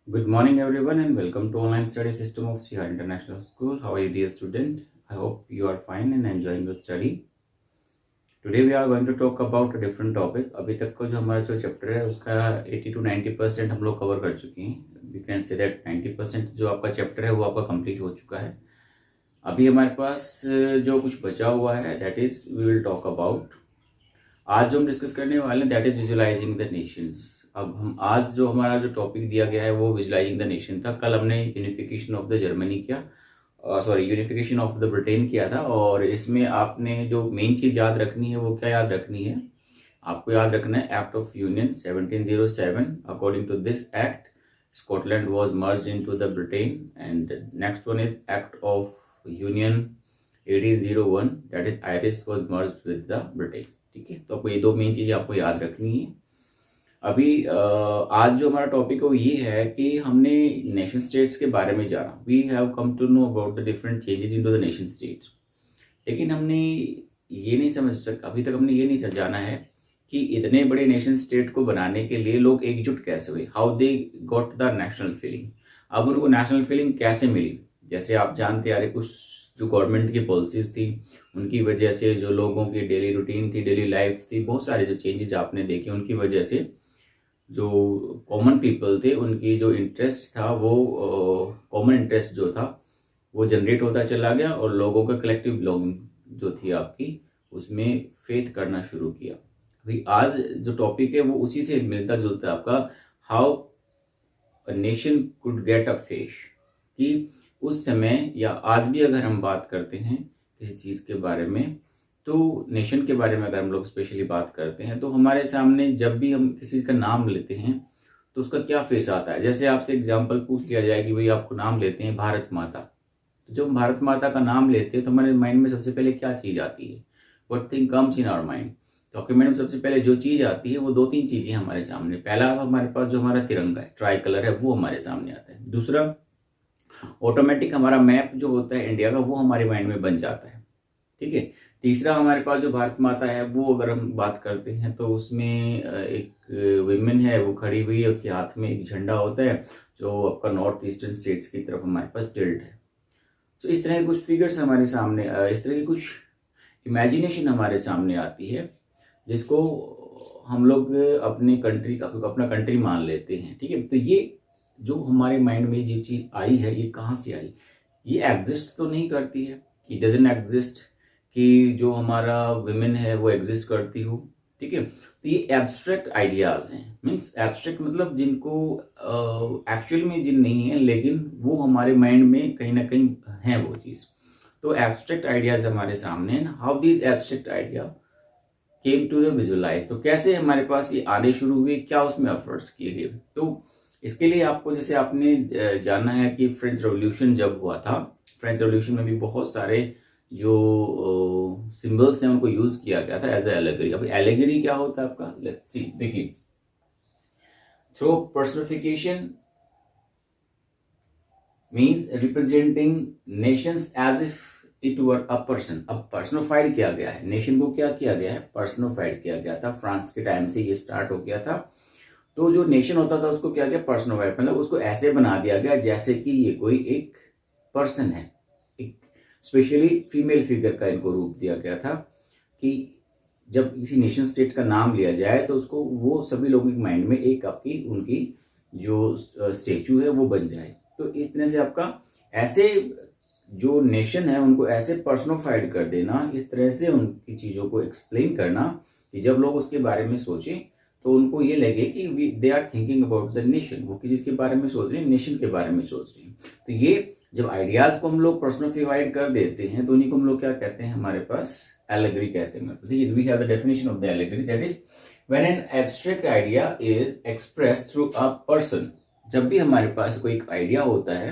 Good morning, everyone, and welcome to online study system of CR International School. How are you, dear student? I hope you are fine and enjoying your study. Today we are going to talk about a different topic. अभी तक का जो हमारा जो chapter है उसका 80 to 90% हम लोग कवर कर चुके हैं. We can say that 90% जो आपका चैप्टर है वो आपका कंप्लीट हो चुका है. अभी हमारे पास जो कुछ बचा हुआ है that is we will talk about. आज जो हम डिस्कस करने वाले हैं that is visualising the nations. अब हम आज जो हमारा जो टॉपिक दिया गया है वो विजुअलाइजिंग द नेशन था. कल हमने यूनिफिकेशन ऑफ द जर्मनी किया, यूनिफिकेशन ऑफ द ब्रिटेन किया था. और इसमें आपने जो मेन चीज याद रखनी है वो क्या याद रखनी है, आपको याद रखना है act of union 1707. According to this act Scotland was merged into the Britain. And next one is act of union 1801 that is Irish was merged with the Britain. ठीक है, तो आपको ये दो मेन चीजें आपको याद रखनी है. अभी आज जो हमारा टॉपिक है वो ये है कि हमने नेशन स्टेट्स के बारे में जाना. We have come to know about the different changes into the nation states. लेकिन हमने ये नहीं अभी तक हमने ये नहीं जाना है कि इतने बड़े नेशन स्टेट को बनाने के लिए लोग एकजुट कैसे हुए, how they got the national feeling. अब उनको नेशनल फीलिंग कैसे मिली, जैसे आप जानते आ रहे कुछ जो गवर्नमेंट की पॉलिसीज थी उनकी वजह से, जो लोगों की डेली रूटीन थी, डेली लाइफ थी, बहुत सारे जो चेंजेस आपने देखे उनकी वजह से जो कॉमन पीपल थे उनकी जो इंटरेस्ट था वो कॉमन इंटरेस्ट जो था वो जनरेट होता चला गया और लोगों का कलेक्टिव बिलोंगिंग जो थी आपकी उसमें फेथ करना शुरू किया. अभी आज जो टॉपिक है वो उसी से मिलता जुलता है आपका, how a nation could get a faith. कि उस समय या आज भी अगर हम बात करते हैं किसी चीज के बारे में, तो नेशन के बारे में अगर हम लोग स्पेशली बात करते हैं तो हमारे सामने जब भी हम किसी का नाम लेते हैं तो उसका क्या फेस आता है. जैसे आपसे एग्जांपल पूछ लिया जाए कि भाई आपको नाम लेते हैं भारत माता, तो जब हम भारत माता का नाम लेते हैं तो हमारे माइंड में सबसे पहले क्या चीज आती है, what thing comes in our mind. तो आपके माइंड में सबसे पहले जो चीज आती है वो दो तीन चीजें हमारे सामने. पहला हमारे पास जो हमारा तिरंगा है, ट्राई कलर है, वो हमारे सामने आता है. दूसरा ऑटोमेटिक हमारा मैप जो होता है इंडिया का वो हमारे माइंड में बन जाता है. ठीक है. तीसरा हमारे पास जो भारत माता है वो अगर हम बात करते हैं तो उसमें एक विमेन है वो खड़ी हुई है, उसके हाथ में एक झंडा होता है जो आपका नॉर्थ ईस्टर्न स्टेट्स की तरफ हमारे पास टिल्ट है. तो इस तरह के कुछ फिगर्स हमारे सामने, इस तरह की कुछ इमेजिनेशन हमारे सामने आती है जिसको हम लोग अपने कंट्री का अपना कंट्री मान लेते हैं. ठीक है. तो ये जो हमारे माइंड में ये चीज आई है ये कहाँ से आई, ये एग्जिस्ट तो नहीं करती है, इट डजंट एग्जिस्ट कि जो हमारा विमेन है वो एग्जिस्ट करती हो. ठीक है. तो ये एब्स्ट्रैक्ट आइडियाज हैं. मीन्स एब्स्ट्रैक्ट मतलब जिनको एक्चुअल में जिन नहीं है लेकिन वो हमारे माइंड में कहीं ना कहीं है वो चीज. तो एब्स्ट्रैक्ट आइडियाज हमारे सामने. How this abstract idea came to the visualise, तो कैसे हमारे पास ये आने शुरू हुए, क्या उसमें एफर्ट्स किए गए. तो इसके लिए आपको जैसे आपने जाना है कि फ्रेंच रेवोल्यूशन जब हुआ था, फ्रेंच रेवोल्यूशन में भी बहुत सारे जो सिंबल्स हैं उनको यूज किया गया था एज ए एलेगरी. अब एलेगरी क्या होता है आपका, लेट्स सी. देखिए, through personification means representing nations as if it were a person. अब पर्सनोफाइड किया गया है, नेशन को क्या किया गया है, पर्सनोफाइड किया गया था. फ्रांस के टाइम से ये स्टार्ट हो गया था. तो जो नेशन होता था उसको क्या किया, पर्सनोफाइड, मतलब उसको ऐसे बना दिया गया जैसे कि ये कोई एक पर्सन है. एक स्पेशली फीमेल फिगर का इनको रूप दिया गया था कि जब किसी नेशन स्टेट का नाम लिया जाए तो उसको वो सभी लोगों के माइंड में एक आपकी उनकी जो स्टेचू है वो बन जाए. तो इस तरह से आपका ऐसे जो नेशन है उनको ऐसे पर्सनोफाइड कर देना, इस तरह से उनकी चीजों को एक्सप्लेन करना कि जब लोग उसके बारे में सोचें तो उनको ये लगे कि they are thinking about the nation, वो किसी के बारे में सोच रहे हैं, नेशन के बारे में सोच रहे हैं. तो ये जब आइडियाज को हम लोग पर्सनिफाइड कर देते हैं तो उन्हीं को हम लोग क्या कहते हैं, हमारे पास एलेगरी कहते हैं. We have the definition of the allegory, that is when an abstract idea is expressed through a person. जब भी हमारे पास कोई एक आइडिया होता है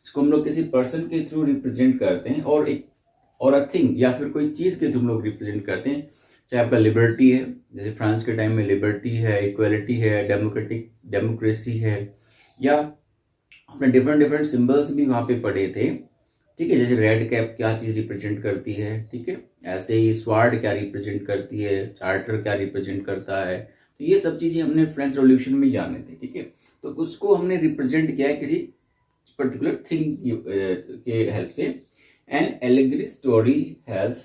इसको हम लोग किसी पर्सन के थ्रू रिप्रेजेंट करते हैं और अ थिंग या फिर कोई चीज के थ्रू हम लोग रिप्रेजेंट करते हैं. चाहे आपका लिबर्टी है, जैसे फ्रांस के टाइम में लिबर्टी है, इक्वलिटी है, डेमोक्रेसी है, या अपने डिफरेंट सिंबल्स भी वहां पे पढ़े थे. ठीक है. जैसे रेड कैप क्या चीज रिप्रेजेंट करती है. ठीक है. ऐसे ही स्वार्ड क्या रिप्रेजेंट करती है, चार्टर क्या रिप्रेजेंट करता है. तो ये सब चीजें हमने फ्रेंच रेवोल्यूशन में जाने थे. ठीक है. तो उसको हमने रिप्रेजेंट किया है किसी पर्टिकुलर थिंग के हेल्प से। An allegory story has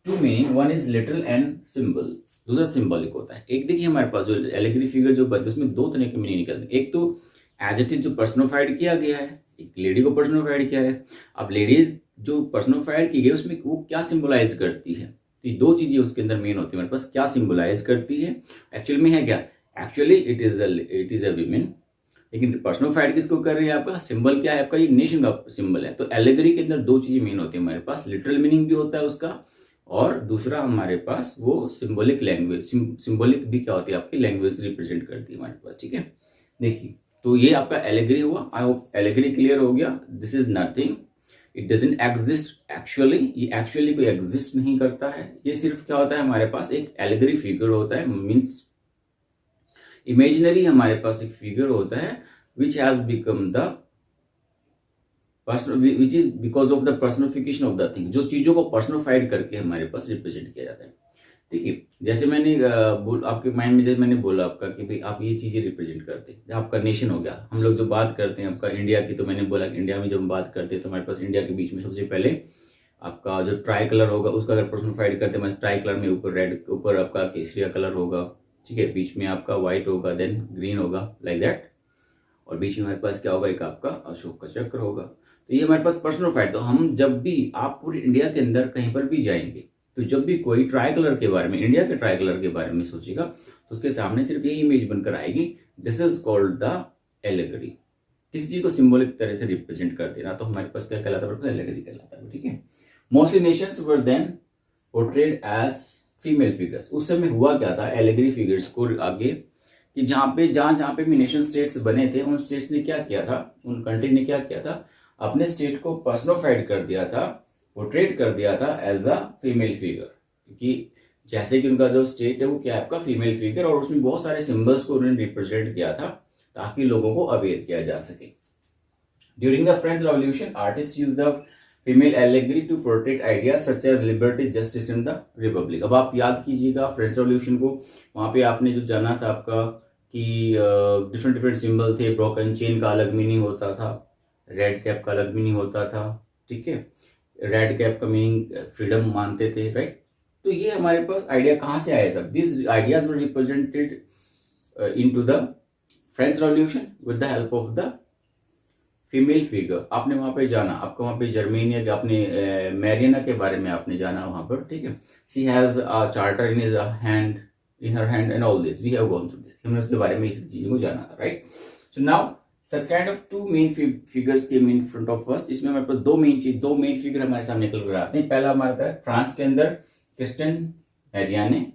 two meaning, one is literal and symbol, दूसरा सिंबॉलिक होता है। एक देखिए हमारे पास जो एलिगरी फिगर जो बनती है उसमें दो तरह के मीनिंग निकलते हैं। एक तो एडजेक्टिव जो पर्सनिफाइड किया गया है, एक लेडी को पर्सनिफाइड किया है। अब लेडीज जो पर्सनिफाइड की गई उसमें वो क्या सिंबलाइज करती है, तो ये दो चीजें उसके अंदर मेन होती है हमारे पास। क्या सिंबलाइज करती है, एक्चुअल में है क्या, actually it is a women, लेकिन पर्सनिफाइड किसको कर रही है, आपका सिंबल क्या है, आपका ये नेशन का सिंबल है। तो एलिगरी के अंदर दो चीजें मेन होती है हमारे पास, लिटरल मीनिंग भी होता है उसका, और दूसरा हमारे पास वो सिंबॉलिक लैंग्वेज, सिंबॉलिक भी क्या होती है आपकी लैंग्वेज रिप्रेजेंट करती है हमारे पास। ठीक है, देखिए तो ये आपका एलिगरी हुआ। आई होप एलिगरी क्लियर हो गया। This is nothing, it doesn't exist actually, ये एक्चुअली कोई एग्जिस्ट नहीं करता है। ये सिर्फ क्या होता है हमारे पास एक एलिगरी फिगर होता है, मीन्स इमेजिनरी हमारे पास एक फिगर होता है which has become the which is because of the personification of the thing, जो चीजों को पर्सनिफाइड करके हमारे पास रिप्रेजेंट किया जाता है। देखिए जैसे मैंने आपके माइंड में जैसे मैंने बोला आपका कि भाई आप ये चीजें रिप्रेजेंट करते हैं, आपका नेशन हो गया। हम लोग जो बात करते हैं आपका इंडिया की, तो मैंने बोला कि इंडिया में जब हम बात करते हैं तो हमारे पास इंडिया के बीच में सबसे पहले आपका जो ट्राई कलर होगा उसका अगर पर्सनिफाइड करते हैं, ट्राई कलर में ऊपर रेड, ऊपर आपका केसरिया कलर होगा, ठीक है, बीच में आपका व्हाइट होगा, देन ग्रीन होगा, लाइक दैट, और बीच में हमारे पास क्या होगा, एक आपका अशोक का चक्र होगा। तो ये हमारे पास पर्सनिफाइड। तो हम जब भी आप पूरी इंडिया के अंदर कहीं पर भी जाएंगे तो जब भी कोई ट्राई कलर के बारे में, इंडिया के ट्राई कलर के बारे में सोचेगा तो उसके सामने सिर्फ यही इमेज बनकर आएगी, this is called the allegory. किसी चीज को सिंबॉलिक तरह से रिप्रेजेंट कर देना, तो हमारे पास क्या कहलाता है, एलिगरी कहलाता है। ठीक है, mostly nations were then portrayed as female figures. उस समय हुआ क्या था, एलिगरी फिगर्स को आगे कि जहां पे भी नेशन स्टेट्स बने थे, उन स्टेट्स ने क्या किया था, उन कंट्री ने क्या किया था, अपने स्टेट को पर्सनिफाइड कर दिया था, पोर्ट्रेट कर दिया था एज अ फीमेल फिगर, क्योंकि जैसे कि उनका जो स्टेट है वो क्या है आपका फीमेल फिगर, और उसमें बहुत सारे सिंबल्स को उन्होंने रिप्रेजेंट किया था ताकि लोगों को अवेयर किया जा सके। During the French revolution artist use the female allegory to portrait ideas such as liberty, justice in the republic. अब आप याद कीजिएगा फ्रेंच रेवोल्यूशन को, वहां पे आपने जो जाना था आपका कि डिफरेंट डिफरेंट सिंबल थे, ब्रोकन चेन का अलग मीनिंग होता था, रेड कैप का अलग मीनिंग होता था, ठीक है, रेड कैप का मीनिंग फ्रीडम मानते थे, राइट। तो ये हमारे पास आइडिया कहाँ से आया सब, this ideas were represented into the French revolution with the help of the female figure. आपने वहां पे जाना, आपको वहां पे जर्मेनिया के अपने मैरियाना के बारे में आपने जाना वहां पर, ठीक है, she has a charter in his hand, in her hand and all this, we have gone through this, हमने उसके बारे में इस चीजों को जाना था, right. So now such kind of two main figures came in front of us. इसमें हमारे पास दो मेन फिगर हमारे सामने निकल कर आते हैं। पहला हमारा था फ्रांस के अंदर क्रिस्टियन मैरियाने,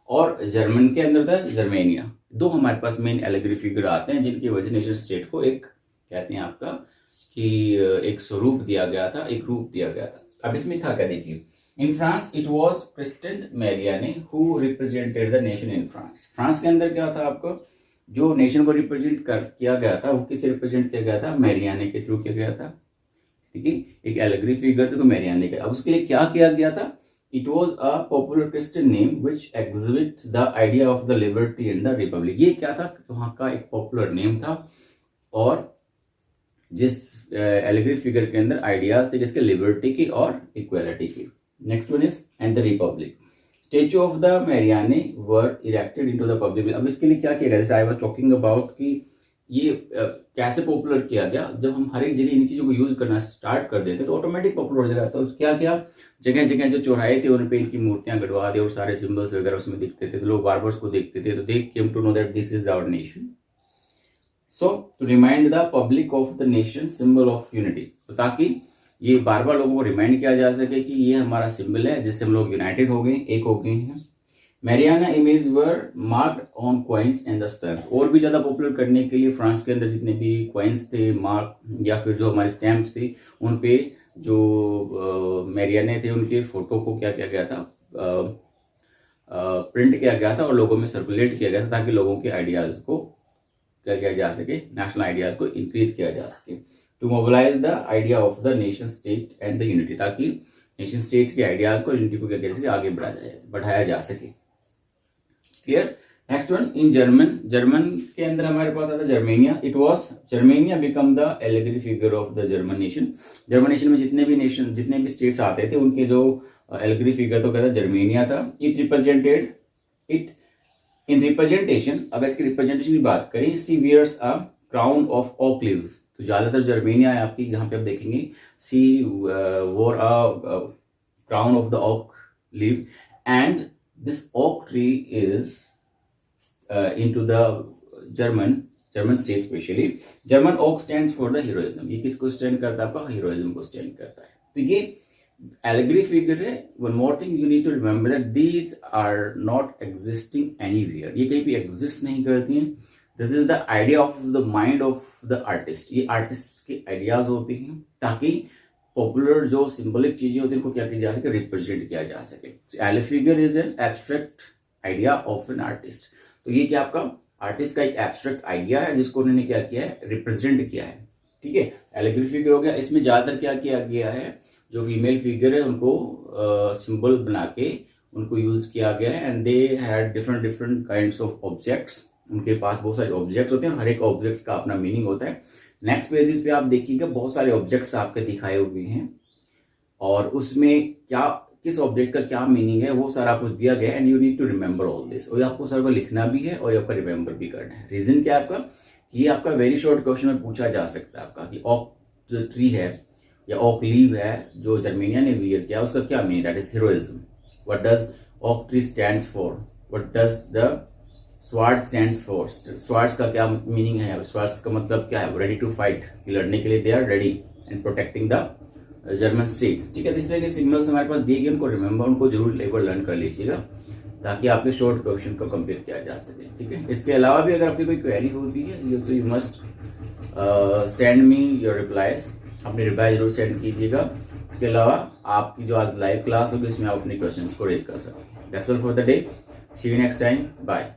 और जर्मन के अंदर था जर्मेनिया। दो हमारे पास मेन एलिगरी फिगर आते हैं जिनकी वजह नेशन स्टेट को एक कहते हैं आपका कि एक स्वरूप दिया गया था, एक रूप दिया गया था। अब इसमें था क्या, देखिए, in France it was Christian Marianne who represented the nation in France. France के अंदर क्या था आपको, जो नेशन को रिप्रेजेंट किया गया था वो किससे रिप्रेजेंट किया गया था, मैरियाने के थ्रू किया गया था, ठीक है, एक एलिगरी फिगर था मैरियाने का। अब उसके लिए क्या किया गया था, it was a popular Christian name which exhibits the idea of the liberty and the Republic. ये क्या था, वहां का एक पॉपुलर नेम था, और जिस एलिगरी फिगर के अंदर आइडियाज थे किसके, लिबर्टी की और इक्वालिटी की। Next one is and the republic. Statue of the Marianne were erected into the public. अब इसके लिए क्या किया गया, जैसे आई वाज टॉकिंग अबाउट कि ये कैसे पॉपुलर किया गया, जब हम हर एक जगह इन चीजों को यूज करना स्टार्ट कर देते तो ऑटोमेटिक पॉपुलर हो जाएगा। तो क्या क्या जगह जगह जो चौराहे थे उन पे इनकी मूर्तियां गड़वा दी और सारे सिंबल्स वगैरह उसमें दिखते थे, तो लोग बार बार उसको देखते थे, तो they came to know that this is our nation. So to remind the public of the nation symbol of unity, तो ताकि ये बार बार लोगों को रिमाइंड किया जा सके कि ये हमारा सिंबल है जिससे हम लोग यूनाइटेड हो गए, एक हो गए हैं। Mariana image were marked on coins and the stamps. और भी ज्यादा पॉपुलर करने के लिए फ्रांस के अंदर जितने भी कॉइन्स थे, मार्क या फिर जो हमारे स्टैम्प्स थे, उन पे जो मैरियाने थे उनके फोटो को क्या किया गया था, प्रिंट किया गया था और लोगों में सर्कुलेट किया गया था ताकि लोगों के आइडियाज को क्या किया जा सके, नेशनल आइडियाज को इंक्रीज किया जा सके, to mobilise the idea of the nation state and the unity, ताकि नेशन स्टेट्स के आइडियाज को यूनिटी को क्या कह सके, आगे बढ़ाया जा सके। Clear. Next one in German, German के अंदर हमारे पास आता है Germania. It was Germania become the allegory figure of the German nation. German nation में जितने भी स्टेट्स आते थे उनके जो एलिगरी फिगर तो कहता जर्मेनिया था. It represented it in representation. अगर इसकी रिप्रेजेंटेशन की बात करें, she wears a crown of oak leaves. तो ज्यादातर जर्मेनिया है आपकी, यहाँ पे आप देखेंगे सी वोर अ crown of the oak leave and this oak tree is into the German state specially. German oak stands for the heroism. ये किसको स्टैंड करता है? आपका हीरोइज्म को स्टैंड करता है. तो ये एलिगरी फिगर है. One more thing you need to remember that these are not existing anywhere. ये कहीं भी एग्जिस्ट नहीं करती हैं. This is the idea of the mind of the artist. ये आर्टिस्ट के आइडियाज होते हैं ताकि पॉपुलर जो सिंबलिक चीजें होती हैं उनको क्या किया जा सके, रिप्रेजेंट किया जा सके. Allegory figure is an abstract idea of an artist. तो ये क्या आपका आर्टिस्ट का एक एब्स्ट्रैक्ट आइडिया है जिसको उन्होंने क्या किया है, रिप्रेजेंट किया है. ठीक है, एलिगरी फिगर हो गया. इसमें ज्यादातर क्या किया गया है, जो फीमेल फिगर है उनको सिंबल बना के उनको यूज किया गया है. And they had different kinds of objects. उनके पास बहुत सारे ऑब्जेक्ट्स होते हैं. हर एक ऑब्जेक्ट का अपना मीनिंग होता है. नेक्स्ट पेजेस पे आप देखिएगा बहुत सारे ऑब्जेक्ट्स आपके दिखाए हुए हैं और उसमें क्या किस ऑब्जेक्ट का क्या मीनिंग है वो सारा कुछ दिया गया है. And you need to remember all this. और आपको सारा को लिखना भी है और आपका रिमेंबर भी करना है. रीजन क्या है आपका, ये आपका वेरी शॉर्ट क्वेश्चन में पूछा जा सकता है आपका कि ओक जो ट्री है या ओक लीव है जो जर्मेनिया ने वियर किया उसका क्या meaning, that is heroism. What does oak tree stands for, what does the sword stands for. Swords का क्या मीनिंग है, स्वार्ड्स का मतलब क्या है, रेडी टू फाइट, लड़ने के लिए they are ready and protecting the German states. ठीक है, तो इस तरह के सिग्नल्स हमारे पास दिए गए, उनको रिमेंबर, उनको जरूर एक बार लर्न कर लीजिएगा ताकि आपके शॉर्ट क्वेश्चन को कंप्लीट किया जा सके. ठीक है, इसके अलावा भी अगर आपकी कोई क्वेरी होती है you must send me your replies. अपने रिप्लाई जरूर सेंड कीजिएगा. इसके अलावा आपकी जो आज लाइव क्लास होगी इसमें आप अपने क्वेश्चन को रेज कर सकते हैं. That's all for the day. See you next time. Bye.